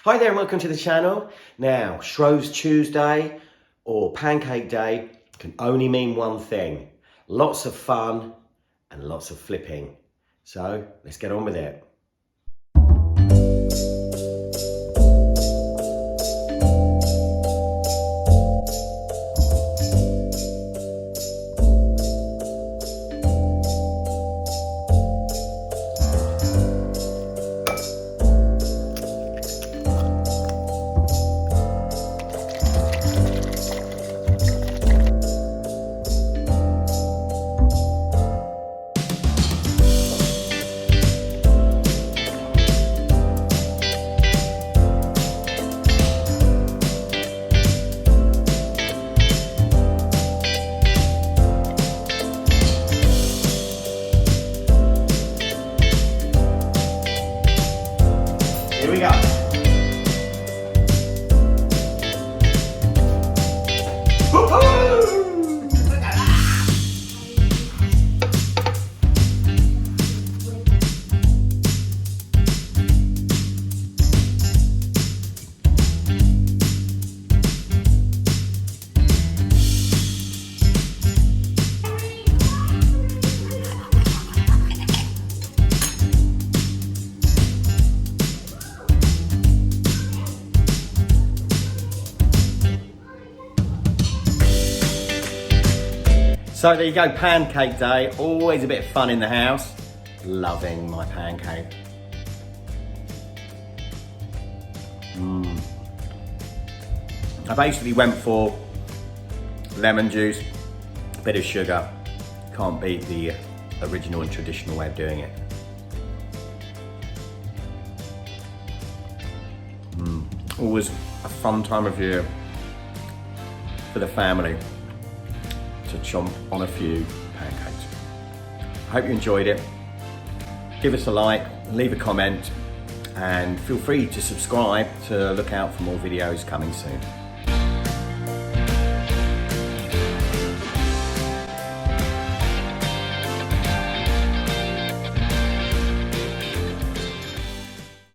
Hi there and welcome to the channel. Now, Shrove Tuesday or Pancake Day can only mean one thing. Lots of fun and lots of flipping. So, let's get on with it. Here we go. So there you go, Pancake Day. Always a bit of fun in the house. Loving my pancake. I basically went for lemon juice, a bit of sugar. Can't beat the original and traditional way of doing it. Always a fun time of year for the family to chomp on a few pancakes. I hope you enjoyed it. Give us a like, leave a comment, and feel free to subscribe to look out for more videos coming soon.